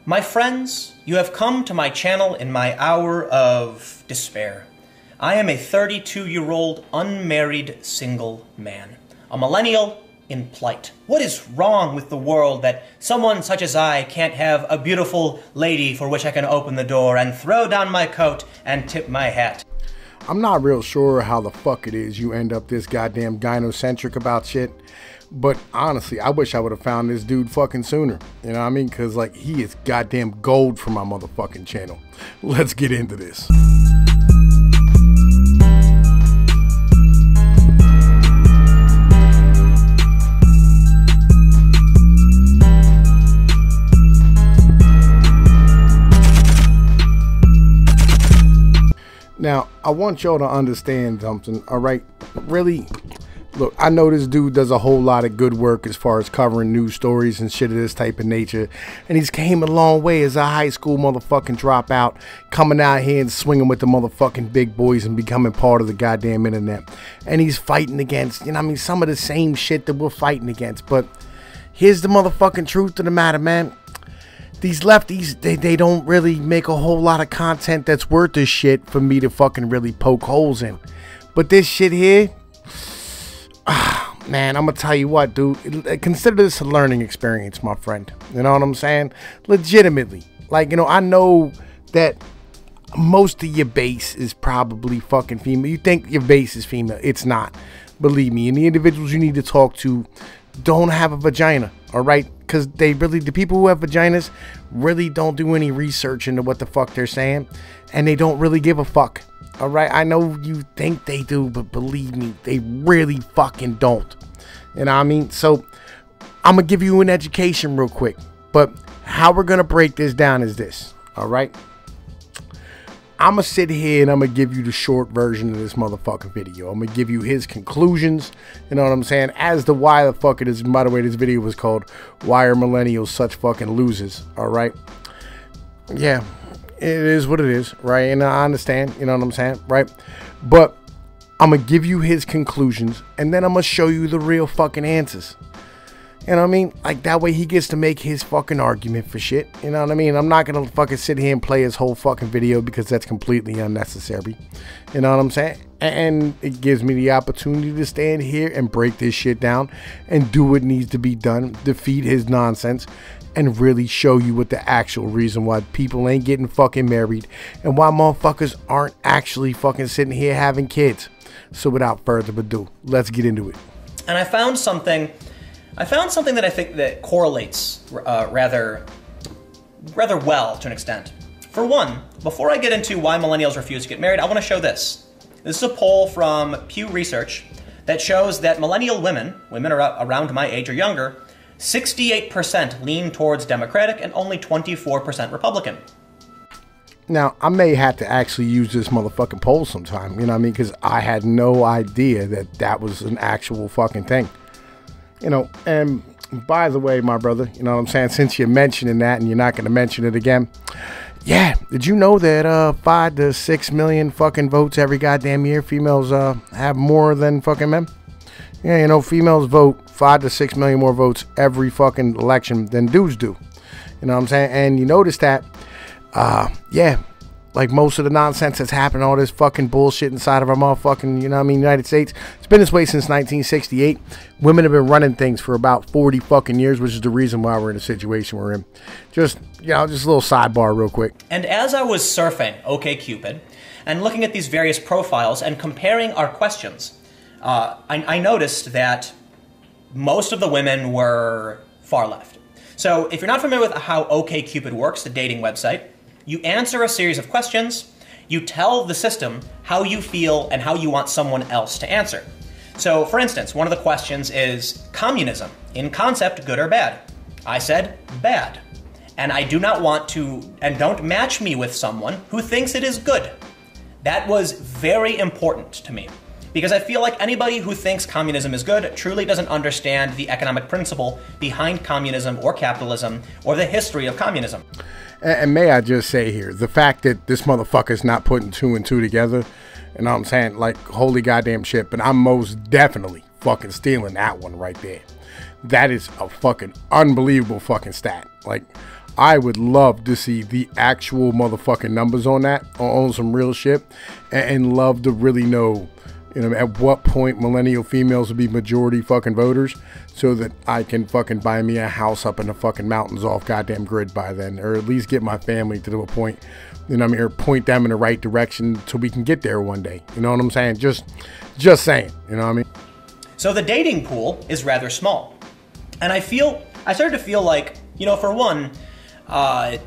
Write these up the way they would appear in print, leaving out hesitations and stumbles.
My friends, you have come to my channel in my hour of despair. I am a 32-year-old unmarried single man, a millennial in plight. What is wrong with the world that someone such as I can't have a beautiful lady for which I can open the door and throw down my coat and tip my hat? I'm not real sure how the fuck it is you end up this goddamn gynocentric about shit. But honestly, I wish I would have found this dude fucking sooner. You know what I mean? Because, like, he is goddamn gold for my motherfucking channel. Let's get into this. Now, I want y'all to understand something, all right? Really? Look, I know this dude does a whole lot of good work as far as covering news stories and shit of this type of nature. And he's came a long way as a high school motherfucking dropout, coming out here and swinging with the motherfucking big boys and becoming part of the goddamn internet. And he's fighting against, you know what I mean, some of the same shit that we're fighting against. But here's the motherfucking truth of the matter, man. These lefties, they don't really make a whole lot of content that's worth this shit for me to fucking really poke holes in. But this shit here, man, I'm gonna tell you what, dude. Consider this a learning experience, my friend. You know what I'm saying? Legitimately. Like, you know, I know that most of your base is probably fucking female. You think your base is female. It's not. Believe me. And the individuals you need to talk to don't have a vagina, all right? Because they really, the people who have vaginas really don't do any research into what the fuck they're saying. And they don't really give a fuck. All right, I know you think they do, but believe me, they really fucking don't. You know what I mean? So I'm going to give you an education real quick. But how we're going to break this down is this. All right? I'm going to sit here and I'm going to give you the short version of this motherfucking video. I'm going to give you his conclusions. You know what I'm saying? As to why the fuck it is. By the way, this video was called Why Are Millennials Such Fucking Losers? All right? Yeah. It is what it is, right? And I understand, you know what I'm saying, right? But I'm going to give you his conclusions, and then I'm going to show you the real fucking answers. You know what I mean? Like, that way he gets to make his fucking argument for shit. You know what I mean? I'm not going to fucking sit here and play his whole fucking video because that's completely unnecessary. You know what I'm saying? And it gives me the opportunity to stand here and break this shit down and do what needs to be done, defeat his nonsense, and really show you what the actual reason why people ain't getting fucking married and why motherfuckers aren't actually fucking sitting here having kids. So without further ado, let's get into it. And I found something that I think that correlates rather well to an extent. For one, before I get into why millennials refuse to get married, I want to show this. This is a poll from Pew Research that shows that millennial women around my age or younger, 68% lean towards Democratic and only 24% Republican. Now, I may have to actually use this motherfucking poll sometime, you know what I mean? Because I had no idea that that was an actual fucking thing. You know, and by the way, my brother, you know what I'm saying? Since you're mentioning that and you're not going to mention it again. Yeah, did you know that 5 to 6 million fucking votes every goddamn year females have more than fucking men? Yeah, you know, females vote 5 to 6 million more votes every fucking election than dudes do. You know what I'm saying? And you notice that, yeah, like most of the nonsense that's happened, all this fucking bullshit inside of our motherfucking, you know what I mean, United States, it's been this way since 1968. Women have been running things for about 40 fucking years, which is the reason why we're in the situation we're in. Just, you know, just a little sidebar real quick. And as I was surfing OkCupid and looking at these various profiles and comparing our questions, I noticed that most of the women were far left. So if you're not familiar with how OkCupid works, the dating website, you answer a series of questions, you tell the system how you feel and how you want someone else to answer. So for instance, one of the questions is communism, in concept, good or bad? I said bad. And I do not want to, and don't match me with someone who thinks it is good. That was very important to me. Because I feel like anybody who thinks communism is good truly doesn't understand the economic principle behind communism or capitalism or the history of communism. And may I just say here, the fact that this motherfucker's not putting 2 and 2 together, you know what I'm saying, like, holy goddamn shit, but I'm most definitely fucking stealing that one right there. That is a fucking unbelievable fucking stat. Like, I would love to see the actual motherfucking numbers on that, on some real shit, and love to really know, you know, at what point millennial females will be majority fucking voters, so that I can fucking buy me a house up in the fucking mountains off goddamn grid by then, or at least get my family to a point, you know what I mean, or point them in the right direction so we can get there one day. You know what I'm saying? Just saying, you know what I mean? So the dating pool is rather small. And I started to feel like, you know, for one, I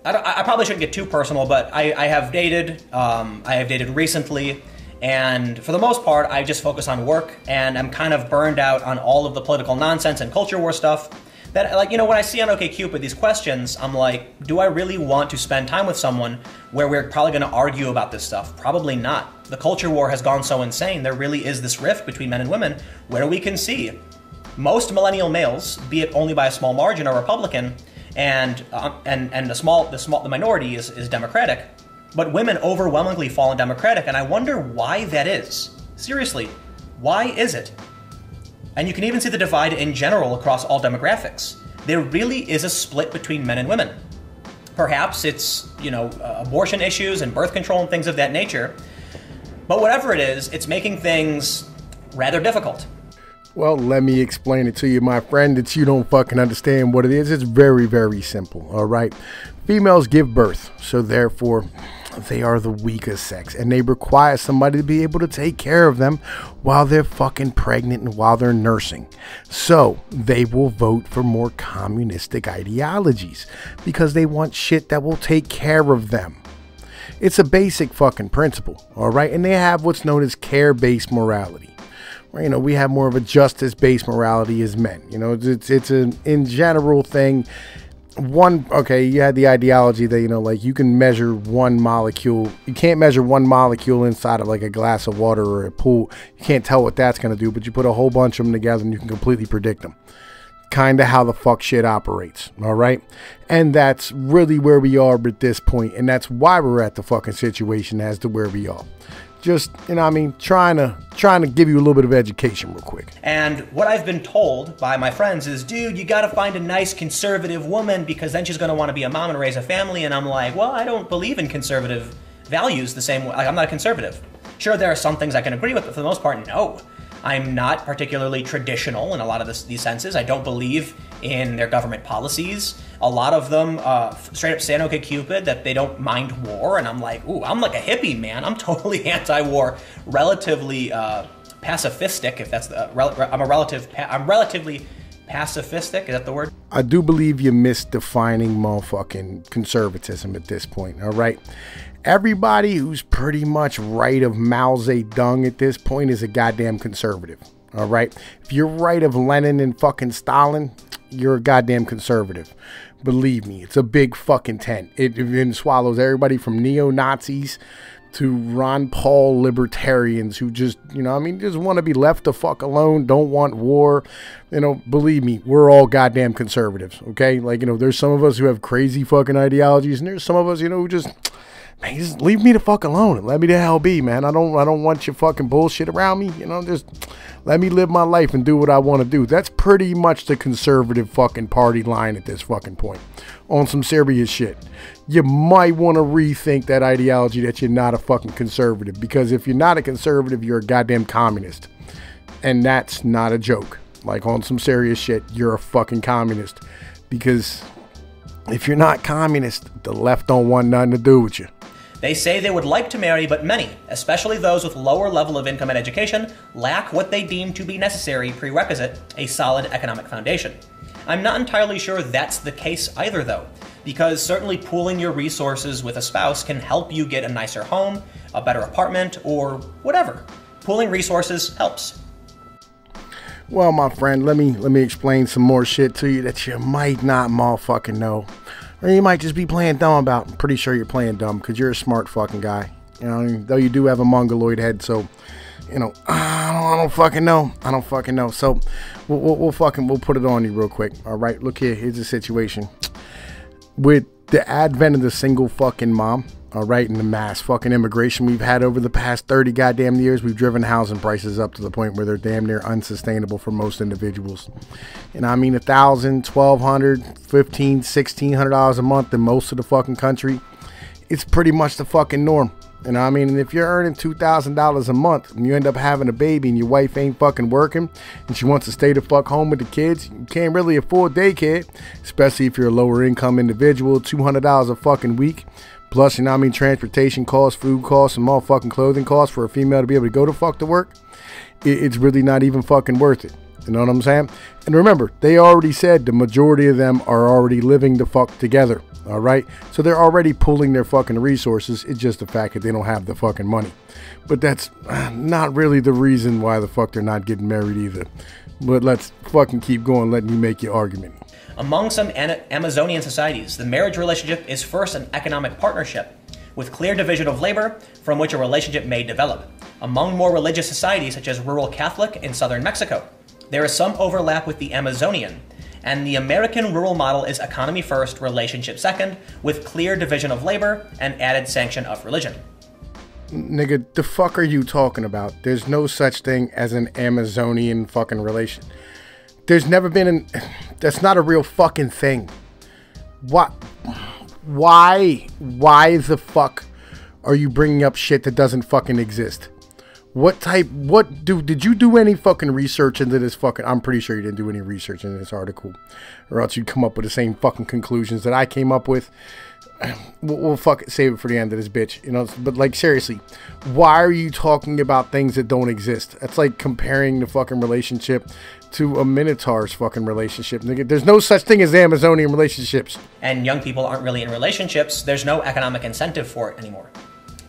probably shouldn't get too personal, but I have dated recently, and for the most part, I just focus on work, and I'm kind of burned out on all of the political nonsense and culture war stuff. That, like, you know, when I see on OkCupid these questions, I'm like, do I really want to spend time with someone where we're probably going to argue about this stuff? Probably not. The culture war has gone so insane. There really is this rift between men and women where we can see most millennial males, be it only by a small margin, are Republican, and the minority is Democratic. But women overwhelmingly fall in Democratic, and I wonder why that is. Seriously, why is it? And you can even see the divide in general across all demographics. There really is a split between men and women. Perhaps it's, you know, abortion issues and birth control and things of that nature. But whatever it is, it's making things rather difficult. Well, let me explain it to you, my friend, that you don't fucking understand what it is. It's very, very simple, all right? Females give birth, so therefore they are the weakest sex, and they require somebody to be able to take care of them while they're fucking pregnant and while they're nursing. So they will vote for more communistic ideologies because they want shit that will take care of them. It's a basic fucking principle, all right? And they have what's known as care-based morality. You know, we have more of a justice-based morality as men. You know, it's an in general thing. Okay, you had the ideology that, you know, like, you can measure one molecule. You can't measure one molecule inside of like a glass of water or a pool. You can't tell what that's going to do, but you put a whole bunch of them together and you can completely predict them. Kind of how the fuck shit operates, all right? And that's really where we are at this point, and that's why we're at the fucking situation as to where we are. Just, you know what I mean, trying to give you a little bit of education real quick. And what I've been told by my friends is, dude, you gotta find a nice conservative woman because then she's gonna want to be a mom and raise a family. And I'm like, well, I don't believe in conservative values the same way. Like, I'm not a conservative. Sure, there are some things I can agree with, but for the most part, no. I'm not particularly traditional in a lot of these senses. I don't believe in their government policies. A lot of them straight up say on OkCupid that they don't mind war, and I'm like, ooh, I'm like a hippie, man. I'm totally anti-war, relatively pacifistic, if that's the, I'm relatively pacifistic, is that the word? I do believe you're misdefining motherfucking conservatism at this point, all right? Everybody who's pretty much right of Mao Zedong at this point is a goddamn conservative, all right? If you're right of Lenin and fucking Stalin, you're a goddamn conservative. Believe me, it's a big fucking tent. It swallows everybody from neo-Nazis to Ron Paul libertarians who just, you know, I mean, just want to be left the fuck alone, don't want war. You know, believe me, we're all goddamn conservatives, okay? Like, you know, there's some of us who have crazy fucking ideologies, and there's some of us, you know, who just... Man, just leave me the fuck alone and let me the hell be, man. I don't want your fucking bullshit around me. You know, just let me live my life and do what I want to do. That's pretty much the conservative fucking party line at this fucking point. On some serious shit. You might want to rethink that ideology that you're not a fucking conservative. Because if you're not a conservative, you're a goddamn communist. And that's not a joke. Like, on some serious shit, you're a fucking communist. Because if you're not communist, the left don't want nothing to do with you. They say they would like to marry, but many, especially those with lower level of income and education, lack what they deem to be necessary prerequisite, a solid economic foundation. I'm not entirely sure that's the case either, though, because certainly pooling your resources with a spouse can help you get a nicer home, a better apartment, or whatever. Pooling resources helps. Well, my friend, let me explain some more shit to you that you might not motherfucking know. Or you might just be playing dumb about. I'm pretty sure you're playing dumb because you're a smart fucking guy. You know, though you do have a mongoloid head, so, you know, I don't fucking know. I don't fucking know. So we'll put it on you real quick. All right, look here. Here's the situation. with the advent of the single fucking mom, all right, and the mass fucking immigration we've had over the past 30 goddamn years, we've driven housing prices up to the point where they're damn near unsustainable for most individuals. And I mean, $1,000, $1,200, $1,500, $1,600 a month in most of the fucking country, it's pretty much the fucking norm. And I mean, and if you're earning $2,000 a month and you end up having a baby and your wife ain't fucking working and she wants to stay the fuck home with the kids, you can't really afford daycare, especially if you're a lower income individual. $200 a fucking week, plus, you know what I mean, transportation costs, food costs, and motherfucking clothing costs for a female to be able to go to fuck to work. It's really not even fucking worth it. You know what I'm saying? And remember, they already said the majority of them are already living the fuck together. All right, so they're already pooling their fucking resources. It's just the fact that they don't have the fucking money. But that's not really the reason why the fuck they're not getting married either. But let's fucking keep going, letting you make your argument. Among some Amazonian societies, the marriage relationship is first an economic partnership with clear division of labor from which a relationship may develop. Among more religious societies, such as rural Catholic in southern Mexico, there is some overlap with the Amazonian. And the American rural model is economy first, relationship second, with clear division of labor and added sanction of religion. Nigga, the fuck are you talking about? There's no such thing as an Amazonian fucking relation. There's never been that's not a real fucking thing. What? Why the fuck are you bringing up shit that doesn't fucking exist? Did you do any fucking research into this fucking, I'm pretty sure you didn't do any research into this article, or else you'd come up with the same fucking conclusions that I came up with. We'll fuck it, save it for the end of this bitch, you know, but like seriously, why are you talking about things that don't exist? That's like comparing the fucking relationship to a Minotaur's fucking relationship. Nigga, there's no such thing as Amazonian relationships. And young people aren't really in relationships, there's no economic incentive for it anymore.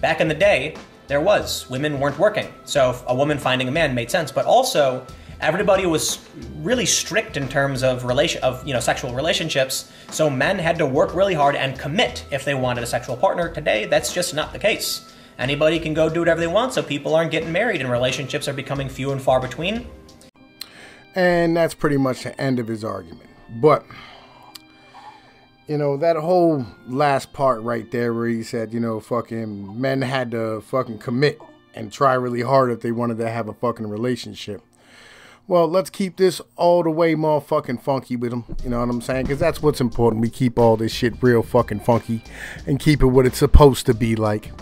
Back in the day, there was. Women weren't working. So a woman finding a man made sense. But also, everybody was really strict in terms of sexual relationships. So men had to work really hard and commit if they wanted a sexual partner. Today, that's just not the case. Anybody can go do whatever they want, so people aren't getting married and relationships are becoming few and far between. And that's pretty much the end of his argument. But you know, that whole last part right there where he said, you know, fucking men had to fucking commit and try really hard if they wanted to have a fucking relationship. Well, let's keep this all the way motherfucking funky with them. You know what I'm saying? Because that's what's important. We keep all this shit real fucking funky and keep it what it's supposed to be like.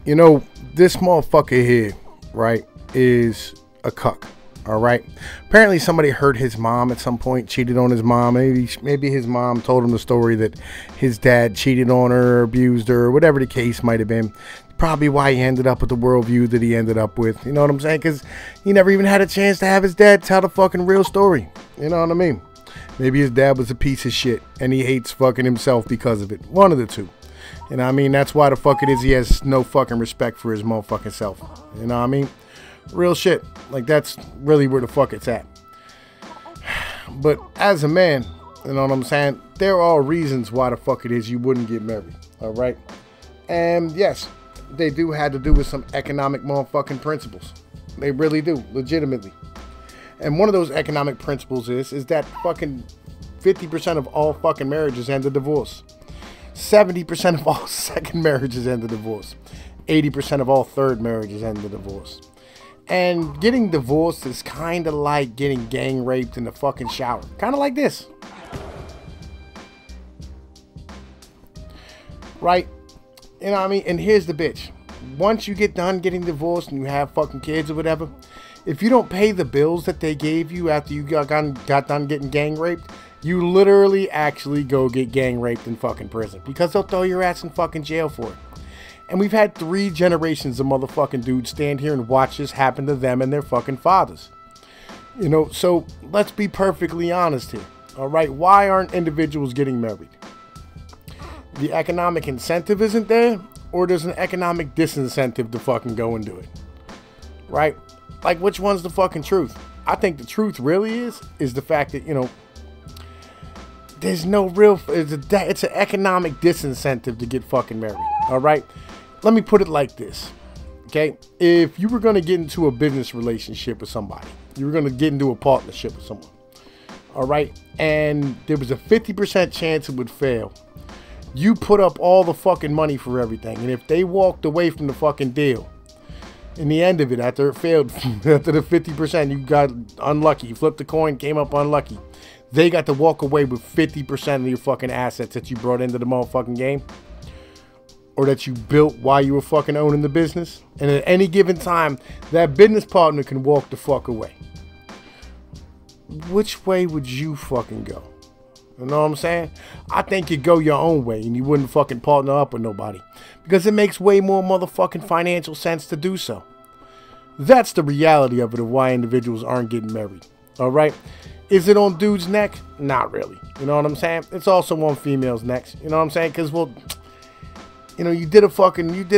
You know, this motherfucker here, right, is a cuck. All right. Apparently somebody hurt his mom at some point, cheated on his mom. Maybe his mom told him the story that his dad cheated on her, abused her, whatever the case might have been. Probably why he ended up with the worldview that he ended up with. You know what I'm saying? Because he never even had a chance to have his dad tell the fucking real story. You know what I mean? Maybe his dad was a piece of shit and he hates fucking himself because of it. One of the two. You know what I mean? That's why the fuck it is he has no fucking respect for his motherfucking self. You know what I mean? Real shit. Like, that's really where the fuck it's at. But as a man, you know what I'm saying, there are reasons why the fuck it is you wouldn't get married. Alright? And yes, they do have to do with some economic motherfucking principles. They really do. Legitimately. And one of those economic principles is that fucking 50% of all fucking marriages end in divorce. 70% of all second marriages end in divorce. 80% of all third marriages end in divorce. And getting divorced is kind of like getting gang raped in the fucking shower. Kind of like this. Right? You know what I mean? And here's the bitch. Once you get done getting divorced and you have fucking kids or whatever, if you don't pay the bills that they gave you after you got done getting gang raped, you literally actually go get gang raped in fucking prison. Because they'll throw your ass in fucking jail for it. And we've had 3 generations of motherfucking dudes stand here and watch this happen to them and their fucking fathers. You know, so let's be perfectly honest here. All right, why aren't individuals getting married? The economic incentive isn't there, or there's an economic disincentive to fucking go and do it. Right? Like, which one's the fucking truth? I think the truth really is the fact that, you know, there's no real, it's an economic disincentive to get fucking married. All right? Let me put it like this. Okay? If you were going to get into a business relationship with somebody, you were going to get into a partnership with someone. all right, and there was a 50% chance it would fail. You put up all the fucking money for everything, and if they walked away from the fucking deal, in the end of it, after it failed, after the 50%, you got unlucky. You flipped the coin, came up unlucky. They got to walk away with 50% of your fucking assets that you brought into the motherfucking game, or that you built while you were fucking owning the business. And at any given time, that business partner can walk the fuck away. Which way would you fucking go? You know what I'm saying? I think you'd go your own way and you wouldn't fucking partner up with nobody, because it makes way more motherfucking financial sense to do so. That's the reality of it, of why individuals aren't getting married. All right? Is it on dudes' neck? Not really. You know what I'm saying? It's also on females' necks. You know what I'm saying? Because, well, you know, you did a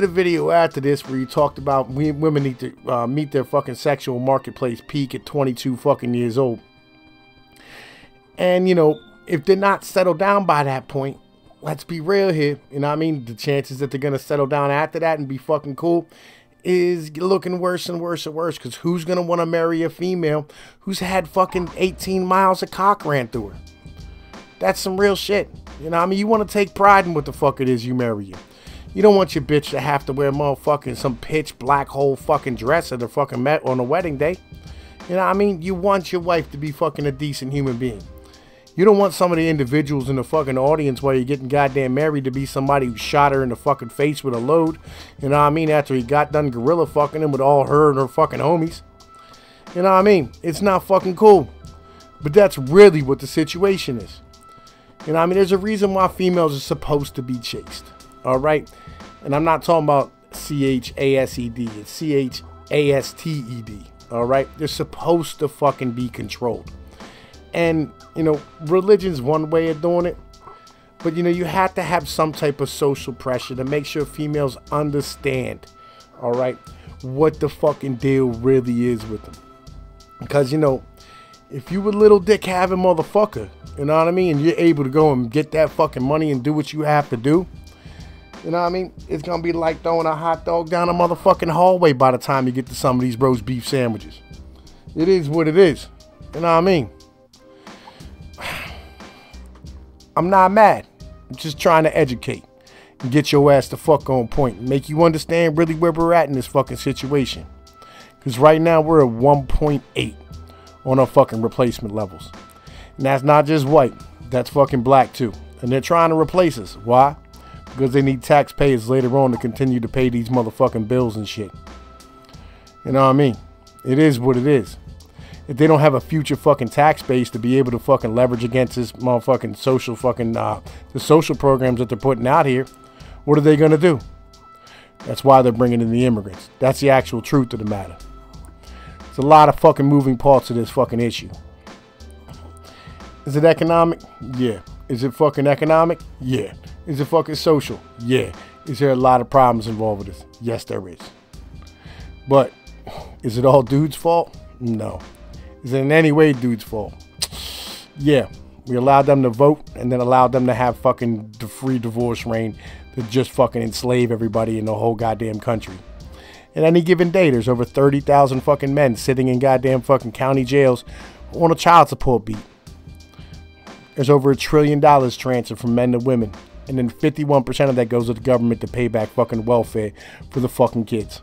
video after this where you talked about women need to meet their fucking sexual marketplace peak at 22 fucking years old. And, you know, if they're not settled down by that point, let's be real here. You know what I mean? The chances that they're going to settle down after that and be fucking cool is looking worse and worse and worse. Because who's going to want to marry a female who's had fucking 18 miles of cock ran through her? That's some real shit. You know what I mean? You want to take pride in what the fuck it is you marry you. You don't want your bitch to have to wear motherfucking some pitch black hole fucking dress at the fucking on a wedding day. You know what I mean? You want your wife to be fucking a decent human being. You don't want some of the individuals in the fucking audience while you're getting goddamn married to be somebody who shot her in the fucking face with a load. You know what I mean? After he got done gorilla fucking him with all her and her fucking homies. You know what I mean? It's not fucking cool. But that's really what the situation is. You know what I mean? There's a reason why females are supposed to be chaste. All right? And I'm not talking about C-H-A-S-E-D. It's C-H-A-S-T-E-D. All right? They're supposed to fucking be controlled. And, you know, religion's one way of doing it. But, you know, you have to have some type of social pressure to make sure females understand, all right, what the fucking deal really is with them. Because, you know, if you a little dick having motherfucker, you know what I mean, and you're able to go and get that fucking money and do what you have to do, you know what I mean, it's going to be like throwing a hot dog down a motherfucking hallway by the time you get to some of these roast beef sandwiches. It is what it is. You know what I mean? I'm not mad. I'm just trying to educate and get your ass the fuck on point and make you understand really where we're at in this fucking situation. Because right now we're at 1.8 on our fucking replacement levels. And that's not just white. That's fucking black too. And they're trying to replace us. Why? Because they need taxpayers later on to continue to pay these motherfucking bills and shit. You know what I mean? It is what it is. If they don't have a future fucking tax base to be able to fucking leverage against this motherfucking social fucking, the social programs that they're putting out here, what are they going to do? That's why they're bringing in the immigrants. That's the actual truth of the matter. There's a lot of fucking moving parts of this fucking issue. Is it economic? Yeah. Is it fucking economic? Yeah. Is it fucking social? Yeah. Is there a lot of problems involved with this? Yes, there is. But is it all dudes' fault? No. Is it in any way dude's fault? Yeah. We allowed them to vote and then allowed them to have fucking the free divorce reign to just fucking enslave everybody in the whole goddamn country. At any given day, there's over 30,000 fucking men sitting in goddamn fucking county jails on a child support beat. There's over $1 trillion transferred from men to women. And then 51% of that goes to the government to pay back fucking welfare for the fucking kids.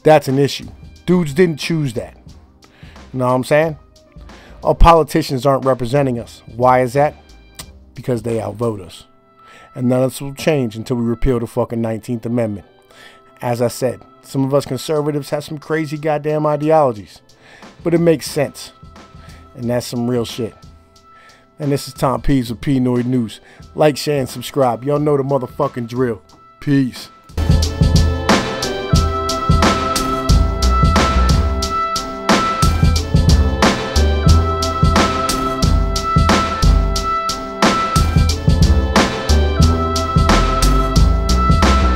That's an issue. Dudes didn't choose that. You know what I'm saying? Our politicians aren't representing us. Why is that? Because they outvote us. And none of this will change until we repeal the fucking 19th Amendment. As I said, some of us conservatives have some crazy goddamn ideologies. But it makes sense. And that's some real shit. And this is Tom Pease with Pnoid News. Like, share, and subscribe. Y'all know the motherfucking drill. Peace.